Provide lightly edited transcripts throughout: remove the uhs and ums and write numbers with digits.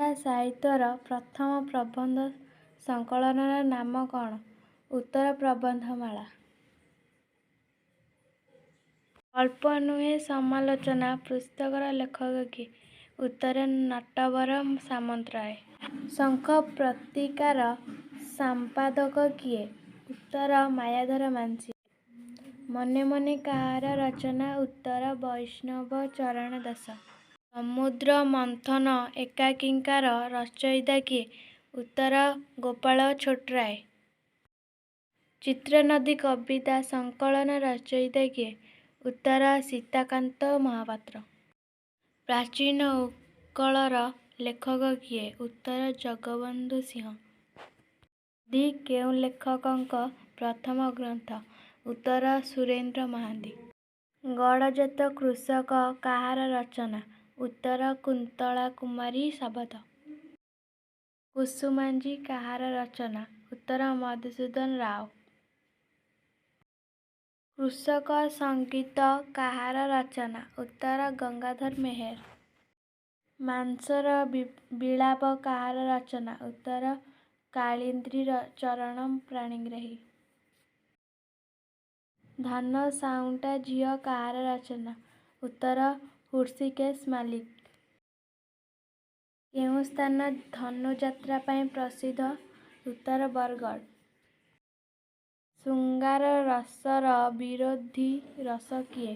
ଓଡ଼ିଆ ସାହିତ୍ୟର ପ୍ରଥମ ପ୍ରବନ୍ଧ ସଂକଳନର ନାମ କ'ଣ? ଉତ୍ତର ପ୍ରବନ୍ଧମାଳା। ଗଳ୍ପ ନୁହେଁ ସମାଲୋଚନା ପୁସ୍ତକର ଲେଖକ କିଏ? ଉତ୍ତର ନଟବର ସାମନ୍ତରାୟ। ଶଙ୍ଖ ପତ୍ରିକାର ସମ୍ପାଦକ କିଏ? ଉତ୍ତର ମାୟାଧର ମାନସିଂହ। ମନେ ମନେ କାହାର ରଚନା? ଉତ୍ତର ବୈଷ୍ଣବ ଚରଣ ଦାସ। ସମୁଦ୍ର ମନ୍ଥନ ଏକାଙ୍କିକାର ରଚୟିତା କିଏ? ଉତ୍ତର ଗୋପାଳ ଛୋଟରାୟ। ଚିତ୍ରନଦୀ କବିତା ସଂକଳନ ରଚୟିତା କିଏ? ଉତ୍ତର ସୀତାକାନ୍ତ ମହାପାତ୍ର। ପ୍ରାଚୀନ ଉତ୍କଳର ଲେଖକ କିଏ? ଉତ୍ତର ଜଗବନ୍ଧୁ ସିଂହ। ଗାନ୍ଧୀ କେଉଁ ଲେଖକଙ୍କ ପ୍ରଥମ ଗ୍ରନ୍ଥ? ଉତ୍ତର ସୁରେନ୍ଦ୍ର ମହାନ୍ତି। ଗଡ଼ଜାତ କୃଷକ କାହାର ରଚନା? ଉତ୍ତର କୁନ୍ତଳା କୁମାରୀ ଶବତ। କୁସୁମାଞ୍ଜି କାହାର ରଚନା? ଉତ୍ତର ମଧୁସୂଦନ ରାଓ। କୃଷକ ସଙ୍ଗୀତ କାହାର ରଚନା? ଉତ୍ତର ଗଙ୍ଗାଧର ମେହେର। ମାଂସର ବିଳାପ କାହାର ରଚନା? ଉତ୍ତର କାଳିନ୍ଦୀ ଚରଣ ପାଣିଗ୍ରାହୀ। ଧାନ ସାଉଁଟା ଝିଅ କାହାର ରଚନା? ଉତ୍ତର ହୃଷିକେଶ ମଲ୍ଲିକ। କେଉଁ ସ୍ଥାନ ଧନୁଯାତ୍ରା ପାଇଁ ପ୍ରସିଦ୍ଧ? ଉତ୍ତର ବରଗଡ଼। ଶୃଙ୍ଗାର ରସର ବିରୋଧୀ ରସ କିଏ?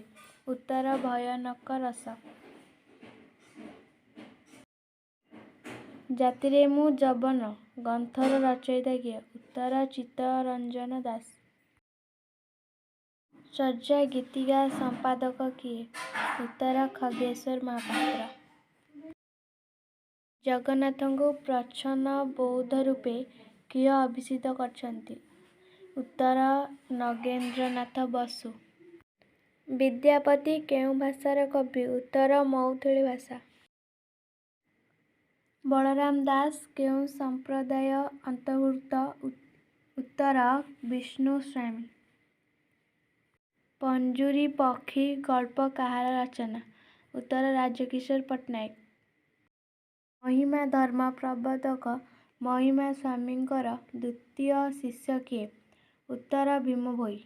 ଉତ୍ତର ଭୟାନକ ରସ। ଜାତିରେ ମୁଁ ଯବନ ଗ୍ରନ୍ଥର ରଚୟିତା କିଏ? ଉତ୍ତର ଚିତ୍ତରଞ୍ଜନ ଦାସ। ଚର୍ଯା ଗୀତିକା ସମ୍ପାଦକ କିଏ? ଉତ୍ତର ଖଗେଶ୍ୱର ମହାପାତ୍ର। ଜଗନ୍ନାଥଙ୍କୁ ପ୍ରଚ୍ଛନ୍ନ ବୌଦ୍ଧ ରୂପେ କିଏ ଅଭିଷିକ୍ତ କରିଛନ୍ତି? ଉତ୍ତର ନଗେନ୍ଦ୍ରନାଥ ବସୁ। ବିଦ୍ୟାପତି କେଉଁ ଭାଷାର କବି? ଉତ୍ତର ମୈଥିଳି ଭାଷା। ବଳରାମ ଦାସ କେଉଁ ସମ୍ପ୍ରଦାୟ ଅନ୍ତର୍ଭୁକ୍ତ? ଉତ୍ତର ବିଷ୍ଣୁସ୍ୱାମୀ। ପଞ୍ଜୁରୀ ପକ୍ଷୀ ଗଳ୍ପ କାହାର ରଚନା? ଉତ୍ତର ରାଜକିଶୋର ପଟ୍ଟନାୟକ। ମହିମା ଧର୍ମ ପ୍ରବର୍ତ୍ତକ ମହିମା ସ୍ୱାମୀଙ୍କର ଦ୍ୱିତୀୟ ଶିଷ୍ୟ କିଏ? ଉତ୍ତର ଭୀମ ଭୋଇ।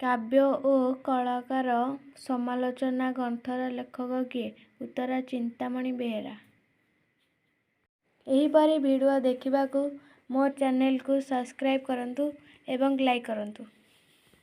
କାବ୍ୟ ଓ କଳକାର ସମାଲୋଚନା ଗ୍ରନ୍ଥର ଲେଖକ କିଏ? ଉତ୍ତର ଚିନ୍ତାମଣି ବେହେରା। ଏହିପରି ଭିଡ଼ିଓ ଦେଖିବାକୁ ମୋ ଚ୍ୟାନେଲକୁ ସବସ୍କ୍ରାଇବ କରନ୍ତୁ ଏବଂ ଲାଇକ୍ କରନ୍ତୁ।